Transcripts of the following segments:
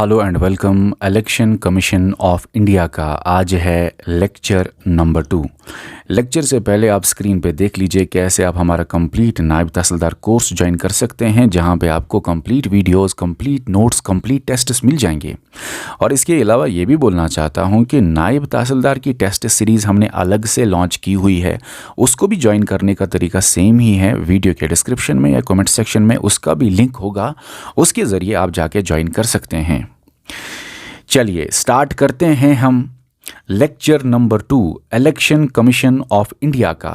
Hello and welcome. Election commission of India का आज है लेक्चर नंबर 2। लेक्चर से पहले आप स्क्रीन पे देख लीजिए कैसे आप हमारा कंप्लीट नायब तहसीलदार कोर्स ज्वाइन कर सकते हैं, जहां पे आपको complete videos, complete notes, complete tests मिल जाएंगे। और इसके अलावा ये भी बोलना चाहता हूं कि नायब तहसीलदार की टेस्ट सीरीज़ हमने अलग से लॉन्च की हुई है, उसको भी ज्वाइन करने का तरीका सेम ही है। वीडियो के डिस्क्रिप्शन में या कमेंट सेक्शन में उसका भी लिंक होगा, उसके ज़रिए आप जाके ज्वाइन कर सकते हैं। चलिए स्टार्ट करते हैं हम lecture number 2 election commission of India का।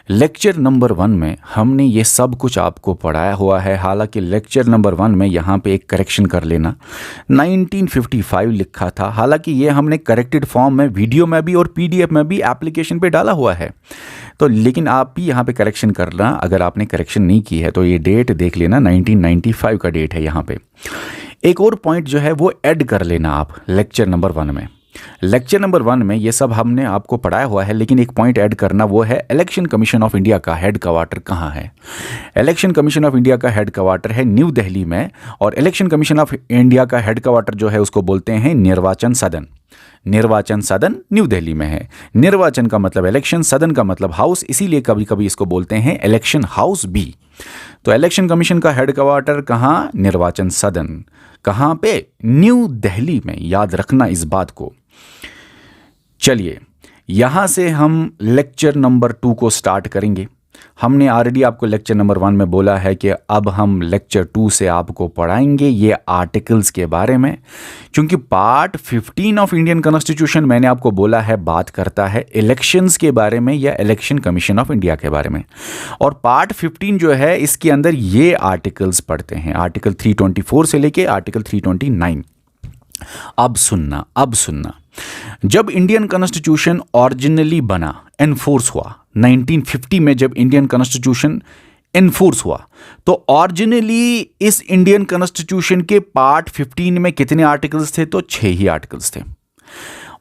लेक्चर नंबर 1 में हमने ये सब कुछ आपको पढ़ाया हुआ है। हालांकि लेक्चर नंबर 1 में यहाँ पे एक करेक्शन कर लेना, 1955 लिखा था। हालांकि ये हमने करेक्टेड फॉर्म में वीडियो में भी और पीडीएफ में भी एप्लीकेशन पे डाला हुआ है, तो लेकिन आप भी यहाँ पे करेक्शन करना। अगर आपने करेक्शन नहीं की है तो ये डेट देख लेना, 1995 का डेट है यहाँ पे। एक और पॉइंट जो है वो ऐड कर लेना आप लेक्चर नंबर 1 में। लेक्चर नंबर 1 में ये सब हमने आपको पढ़ाया हुआ है, लेकिन एक पॉइंट ऐड करना, वो है इलेक्शन कमीशन ऑफ इंडिया का हेड क्वार्टर कहाँ है। इलेक्शन कमीशन ऑफ इंडिया का हेड क्वार्टर है न्यू दिल्ली में, और इलेक्शन कमीशन ऑफ इंडिया का हेड क्वार्टर जो है उसको बोलते हैं निर्वाचन सदन। निर्वाचन सदन न्यू दिल्ली में है। निर्वाचन का मतलब इलेक्शन, सदन का मतलब हाउस, इसीलिए कभी कभी इसको बोलते हैं इलेक्शन हाउस भी। तो इलेक्शन कमीशन का हेड क्वार्टर कहाँ? निर्वाचन सदन। कहाँ पे? न्यू दिल्ली में। याद रखना इस बात को। चलिए यहां से हम लेक्चर नंबर 2 को स्टार्ट करेंगे। हमने ऑलरेडी आपको लेक्चर नंबर 1 में बोला है कि अब हम लेक्चर 2 से आपको पढ़ाएंगे ये आर्टिकल्स के बारे में, क्योंकि पार्ट 15 ऑफ इंडियन कॉन्स्टिट्यूशन मैंने आपको बोला है बात करता है इलेक्शंस के बारे में या इलेक्शन कमीशन ऑफ इंडिया के बारे में। और पार्ट 15 जो है इसके अंदर ये आर्टिकल्स पढ़ते हैं, आर्टिकल 324 से लेके आर्टिकल 329। अब सुनना, जब इंडियन कॉन्स्टिट्यूशन ओरिजिनली बना, एनफोर्स हुआ 1950 में, जब इंडियन कॉन्स्टिट्यूशन एनफोर्स हुआ, तो ओरिजिनली इस इंडियन कॉन्स्टिट्यूशन के पार्ट 15 में कितने आर्टिकल्स थे? तो 6 ही आर्टिकल्स थे।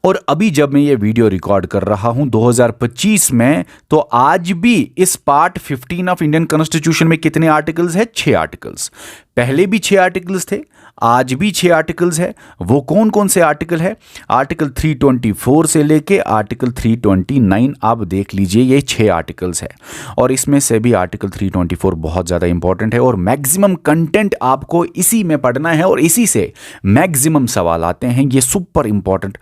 और अभी जब मैं ये वीडियो रिकॉर्ड कर रहा हूं 2025 में, तो आज भी इस पार्ट 15 ऑफ इंडियन कॉन्स्टिट्यूशन में कितने आर्टिकल्स है? 6 आर्टिकल्स। पहले भी 6 आर्टिकल्स थे, आज भी 6 आर्टिकल्स है। वो कौन कौन से आर्टिकल है? आर्टिकल 324 से लेके आर्टिकल 329 आप देख लीजिए, ये 6 आर्टिकल्स है। और इसमें से भी आर्टिकल 324 बहुत ज़्यादा इंपॉर्टेंट है, और मैक्सिमम कंटेंट आपको इसी में पढ़ना है, और इसी से मैक्सिमम सवाल आते हैं। ये सुपर इंपॉर्टेंट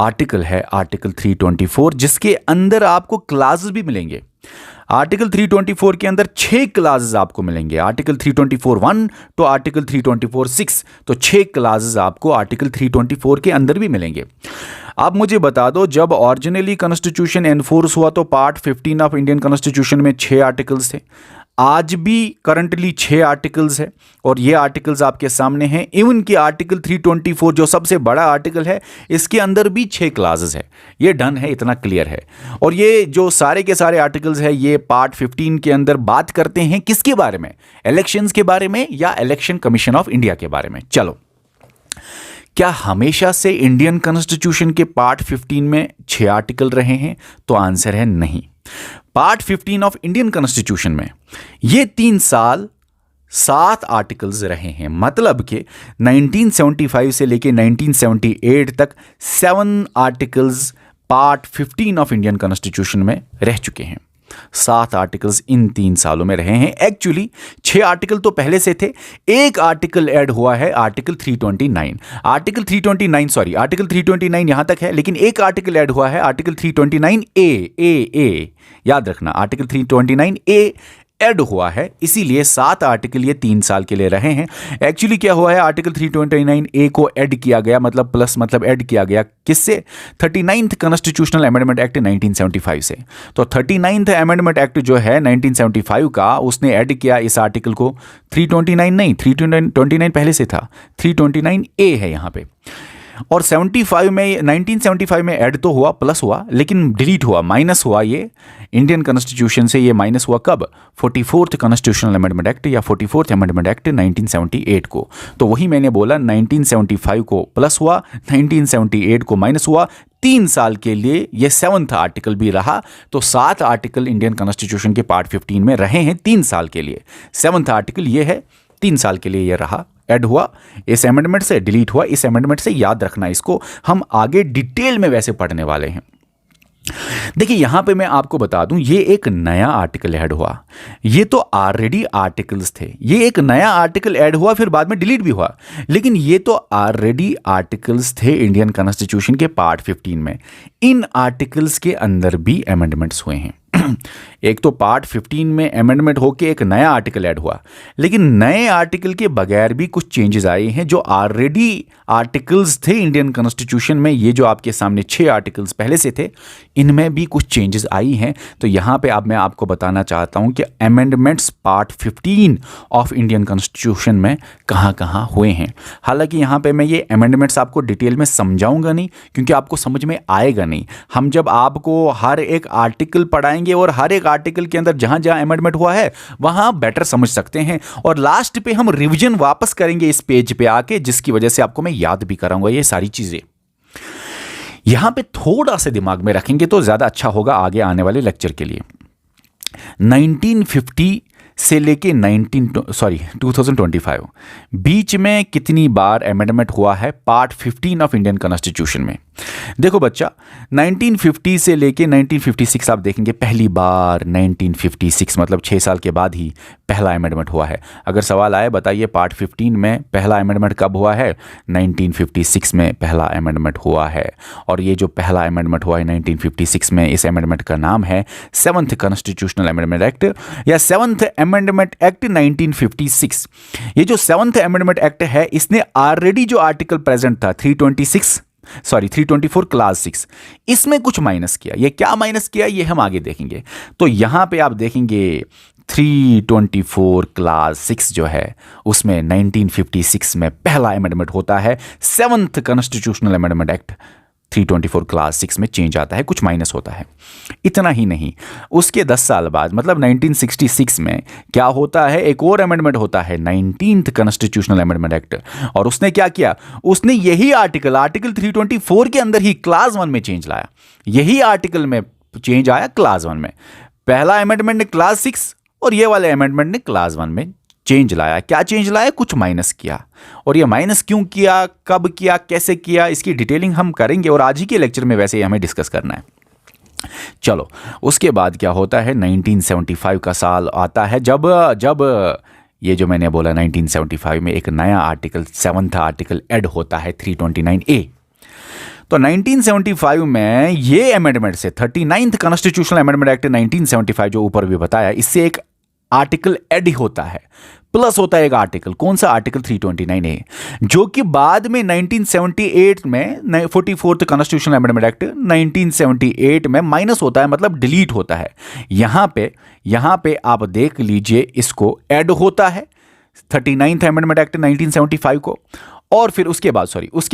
आर्टिकल है आर्टिकल 324, जिसके अंदर आपको क्लासेस भी मिलेंगे। आर्टिकल 324 के अंदर 6 क्लासेस आपको मिलेंगे। आर्टिकल 324(1) तो आर्टिकल 324(6), तो 6 क्लासेस आपको आर्टिकल 324 के अंदर भी मिलेंगे। अब मुझे बता दो, जब ओरिजिनली कॉन्स्टिट्यूशन एनफोर्स हुआ तो पार्ट 15 ऑफ इंडियन कॉन्स्टिट्यूशन में 6 आर्टिकल्स थे। आज भी करंटली 6 आर्टिकल्स है, और ये आर्टिकल्स आपके सामने हैं। इवन कि आर्टिकल 324 जो सबसे बड़ा आर्टिकल है, इसके अंदर भी 6 क्लासेस है। ये डन है, इतना क्लियर है। और ये जो सारे के सारे आर्टिकल्स है, ये पार्ट 15 के अंदर बात करते हैं किसके बारे में? इलेक्शंस के बारे में या इलेक्शन कमीशन ऑफ इंडिया के बारे में। चलो, क्या हमेशा से इंडियन कॉन्स्टिट्यूशन के पार्ट 15 में 6 आर्टिकल रहे हैं? तो आंसर है नहीं। पार्ट 15 ऑफ इंडियन कॉन्स्टिट्यूशन में ये 3 साल 7 आर्टिकल्स रहे हैं। मतलब कि 1975 से लेके 1978 तक 7 articles part 15 of Indian constitution में रह चुके हैं। 7 आर्टिकल्स इन 3 सालों में रहे हैं। एक्चुअली 6 आर्टिकल तो पहले से थे, एक आर्टिकल ऐड हुआ है, आर्टिकल 329। आर्टिकल 329 यहां तक है, लेकिन एक आर्टिकल ऐड हुआ है, आर्टिकल 329A। याद रखना, आर्टिकल 329A ऐड हुआ है, इसीलिए 7 आर्टिकल ये 3 साल के लिए रहे हैं। एक्चुअली क्या हुआ है, आर्टिकल 329A को ऐड किया गया, मतलब प्लस मतलब ऐड किया गया किससे? 39th कॉन्स्टिट्यूशनल अमेंडमेंट एक्ट 1975 से। तो 39th अमेंडमेंट एक्ट जो है 1975 का, उसने ऐड किया इस आर्टिकल को। 329 नहीं, 329 पहले से था, 329A है यहाँ पे। और 1975 में ऐड तो हुआ, प्लस हुआ, लेकिन डिलीट हुआ, माइनस हुआ। ये इंडियन कॉन्स्टिट्यूशन से ये माइनस हुआ कब? 44th कॉन्स्टिट्यूशनल अमेंडमेंट एक्ट या 44th अमेंडमेंट एक्ट 1978 को। तो वही मैंने बोला, 1975 को प्लस हुआ, 1978 को माइनस हुआ। 3 साल के लिए ये 7th आर्टिकल भी रहा। तो 7 आर्टिकल इंडियन कॉन्स्टिट्यूशन के पार्ट 15 में रहे हैं 3 साल के लिए। 7th आर्टिकल ये है, 3 साल के लिए ये रहा ऐड हुआ इस अमेंडमेंट से, डिलीट हुआ इस अमेंडमेंट से, याद रखना इसको, हम आगे डिटेल में वैसे पढ़ने वाले हैं। देखिए यहां पे मैं आपको बता दूं, ये एक नया आर्टिकल ऐड हुआ, ये तो ऑलरेडी आर्टिकल्स थे, ये एक नया आर्टिकल ऐड हुआ फिर बाद में डिलीट भी हुआ, लेकिन ये तो ऑलरेडी आर्टिकल्स थे इंडियन कॉन्स्टिट्यूशन के पार्ट 15 में। इन आर्टिकल्स के अंदर भी अमेंडमेंट्स हुए हैं। एक तो पार्ट 15 में अमेंडमेंट होके एक नया आर्टिकल ऐड हुआ, लेकिन नए आर्टिकल के बगैर भी कुछ चेंजेस आए हैं जो ऑलरेडी आर्टिकल्स थे इंडियन कॉन्स्टिट्यूशन में। ये जो आपके सामने 6 आर्टिकल्स पहले से थे, इनमें भी कुछ चेंजेस आई हैं। तो यहाँ पे अब मैं आपको बताना चाहता हूँ कि amendments part 15 of Indian constitution में कहाँ कहाँ हुए हैं। हालांकि यहाँ पे मैं ये अमेंडमेंट्स आपको डिटेल में समझाऊंगा नहीं, क्योंकि आपको समझ में आएगा नहीं। हम जब आपको हर एक आर्टिकल पढ़ाएंगे और हर एक आर्टिकल के अंदर जहां जहां अमेंडमेंट हुआ है वहां बेटर समझ सकते हैं, और लास्ट पे हम रिवीजन वापस करेंगे इस पेज पे आके, जिसकी वजह से आपको मैं याद भी कराऊंगा ये सारी चीजें। यहां पे थोड़ा सा दिमाग में रखेंगे तो ज्यादा अच्छा होगा आगे आने वाले लेक्चर के लिए। 1950 से लेके 2025 बीच में कितनी बार अमेंडमेंट हुआ है पार्ट 15 ऑफ इंडियन कॉन्स्टिट्यूशन में? देखो बच्चा, 1950 से लेके 1956 आप देखेंगे पहली बार 1956, मतलब 6 साल के बाद ही पहला अमेंडमेंट हुआ है। अगर सवाल आए बताइए पार्ट 15 में पहला अमेंडमेंट कब हुआ है? 1956 में पहला अमेंडमेंट हुआ है। और ये जो पहला अमेंडमेंट हुआ है 1956 में, इस अमेंडमेंट का नाम है 7th कॉन्स्टिट्यूशनल अमेंडमेंट एक्ट या 7th अमेंडमेंट एक्ट 1956। ये जो 7th अमेंडमेंट एक्ट है, इसने ऑलरेडी जो आर्टिकल प्रेजेंट था 324 क्लास 6, इसमें कुछ माइनस किया। ये क्या माइनस किया ये हम आगे देखेंगे। तो यहां पे आप देखेंगे 324 क्लास 6 जो है उसमें 1956 में पहला अमेंडमेंट होता है। 7th constitutional amendment act 324 class 6 में चेंज आता है, कुछ माइनस होता है। इतना ही नहीं, उसके 10 साल बाद मतलब 1966 में क्या होता है? एक और अमेंडमेंट होता है 19th कॉन्स्टिट्यूशनल अमेंडमेंट एक्ट। और उसने क्या किया? उसने यही आर्टिकल 324 के अंदर ही क्लास 1 में चेंज लाया। यही आर्टिकल में चेंज आया क्लास 1 में। पहला अमेंडमेंट ने क्लास 6 और ये वाले अमेंडमेंट ने क्लास 1 में चेंज लाया। क्या चेंज लाया? कुछ माइनस किया। और ये माइनस क्यों किया, कब किया, कैसे किया, इसकी डिटेलिंग हम करेंगे और आज ही के लेक्चर में वैसे ही हमें डिस्कस करना है। चलो, उसके बाद क्या होता है? 1975 का साल आता है, जब ये जो मैंने बोला 1975 में एक नया आर्टिकल 7th आर्टिकल ऐड होता है 329A। तो 1975 में ये अमेंडमेंट से 39th कॉन्स्टिट्यूशनल अमेंडमेंट एक्ट 1975 जो ऊपर भी बताया, इससे एक आर्टिकल ऐड होता है, प्लस होता है एक आर्टिकल। कौन सा आर्टिकल? 329A, जो कि बाद में 1978 में 44th कॉन्स्टिट्यूशनल अमेंडमेंट एक्ट 1978 में माइनस होता है, मतलब डिलीट होता है। यहां पे आप देख लीजिए, इसको ऐड होता है 39th अमेंडमेंट एक्ट 1975 को, और फिर उसके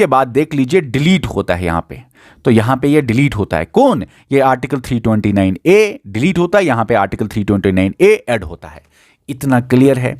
बाद देख लीजिए डिलीट होता है यहां पे। तो यहां पे ये डिलीट होता है। कौन? ये आर्टिकल 329A डिलीट होता है, यहां पे आर्टिकल 329A ऐड होता है। इतना क्लियर है?